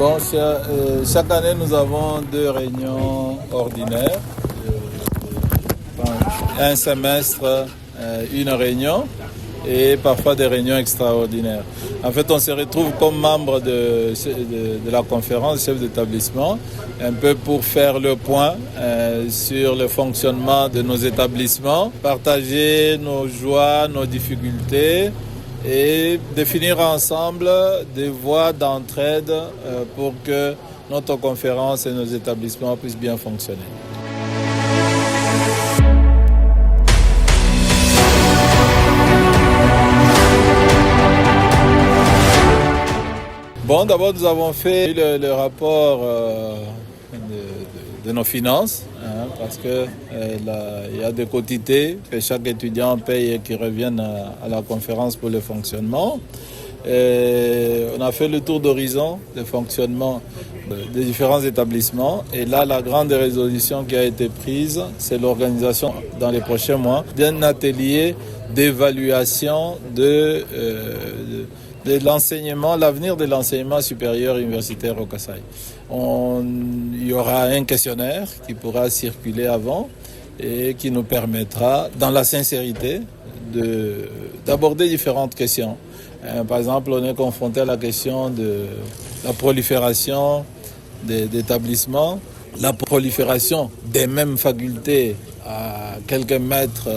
Bon, chaque année, nous avons 2 réunions ordinaires. Un semestre, une réunion et parfois des réunions extraordinaires. En fait, on se retrouve comme membre de la conférence chef d'établissement, un peu pour faire le point sur le fonctionnement de nos établissements, partager nos joies, nos difficultés et définir ensemble des voies d'entraide pour que notre conférence et nos établissements puissent bien fonctionner. Bon, d'abord, nous avons fait le rapport de nos finances, parce que il y a des quotités que chaque étudiant paye et qui reviennent à la conférence pour le fonctionnement. On a fait le tour d'horizon de fonctionnement des différents établissements. Et là, la grande résolution qui a été prise, c'est l'organisation dans les prochains mois d'un atelier d'évaluation de l'enseignement, l'avenir de l'enseignement supérieur universitaire au Kasaï. Il y aura un questionnaire qui pourra circuler avant et qui nous permettra, dans la sincérité, d'aborder différentes questions. Par exemple, on est confronté à la question de la prolifération d'établissements, la prolifération des mêmes facultés à quelques mètres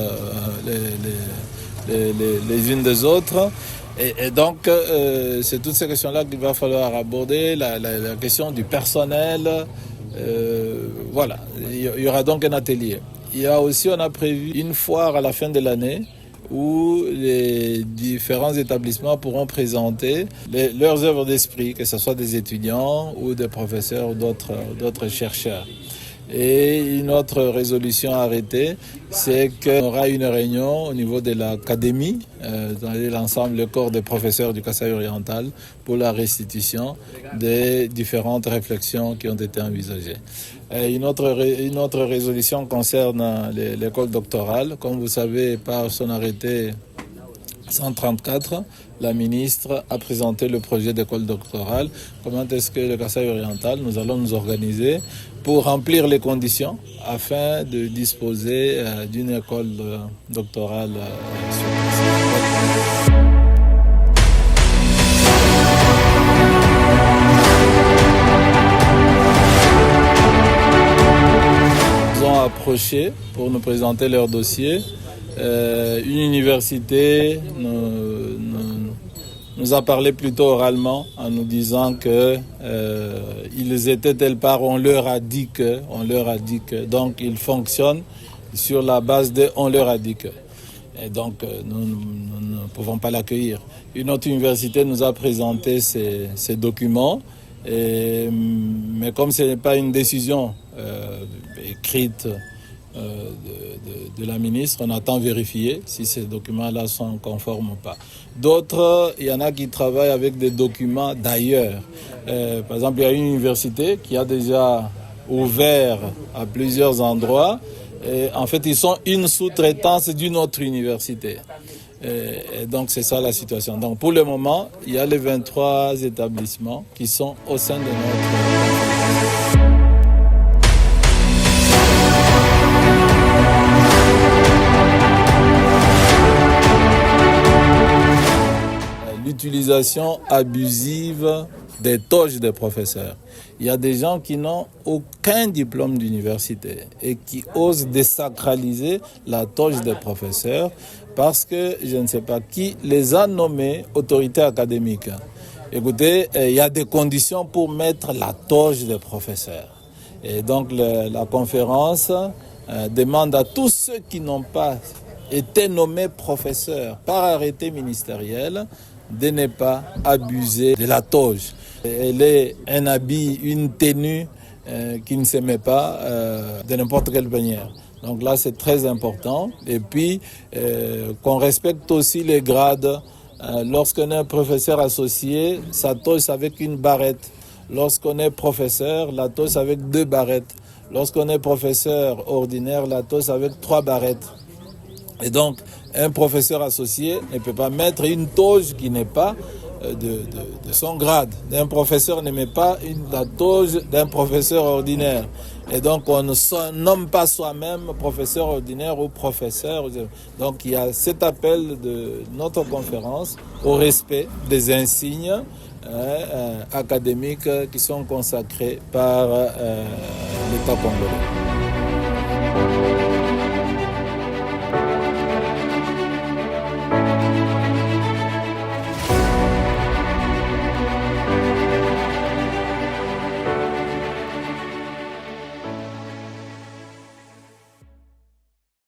les unes des autres. Et donc, c'est toutes ces questions-là qu'il va falloir aborder, la question du personnel. Voilà, il y aura donc un atelier. Il y a aussi, on a prévu une foire à la fin de l'année où les différents établissements pourront présenter leurs œuvres d'esprit, que ce soit des étudiants ou des professeurs ou d'autres chercheurs. Et une autre résolution arrêtée, c'est qu'il y aura une réunion au niveau de l'académie, dans l'ensemble, le corps des professeurs du Kasaï oriental, pour la restitution des différentes réflexions qui ont été envisagées. Et une autre résolution concerne l'école doctorale. Comme vous savez, par son arrêté 134, la ministre a présenté le projet d'école doctorale. Comment est-ce que le Kasaï oriental, nous allons nous organiser pour remplir les conditions afin de disposer d'une école doctorale sur place. Ils ont approché pour nous présenter leur dossier. Une université nous a parlé plutôt oralement en nous disant que ils étaient telle part, on leur a dit que, donc ils fonctionnent sur la base de on leur a dit que. Et donc nous ne pouvons pas l'accueillir. Une autre université nous a présenté ces documents, mais comme ce n'est pas une décision écrite de la ministre, on attend vérifier si ces documents-là sont conformes ou pas. D'autres, il y en a qui travaillent avec des documents d'ailleurs. Par exemple, il y a une université qui a déjà ouvert à plusieurs endroits. Et en fait, ils sont une sous-traitance d'une autre université. Et donc, c'est ça la situation. Donc, pour le moment, il y a les 23 établissements qui sont au sein de notre... L'utilisation abusive des toges des professeurs. Il y a des gens qui n'ont aucun diplôme d'université et qui osent désacraliser la toge des professeurs parce que je ne sais pas qui les a nommés autorités académiques. Écoutez, il y a des conditions pour mettre la toge des professeurs. Et donc la conférence demande à tous ceux qui n'ont pas été nommés professeurs par arrêté ministériel de ne pas abuser de la toge. Elle est un habit, une tenue qui ne se met pas de n'importe quelle manière. Donc là, c'est très important. Et puis, qu'on respecte aussi les grades. Lorsqu'on est professeur associé, sa toge avec une barrette. Lorsqu'on est professeur, la toge avec 2 barrettes. Lorsqu'on est professeur ordinaire, la toge avec 3 barrettes. Et donc, un professeur associé ne peut pas mettre une toge qui n'est pas de son grade. Un professeur ne met pas la toge d'un professeur ordinaire. Et donc, on ne se nomme pas soi-même professeur ordinaire ou professeur. Donc, il y a cet appel de notre conférence au respect des insignes académiques qui sont consacrés par l'État congolais.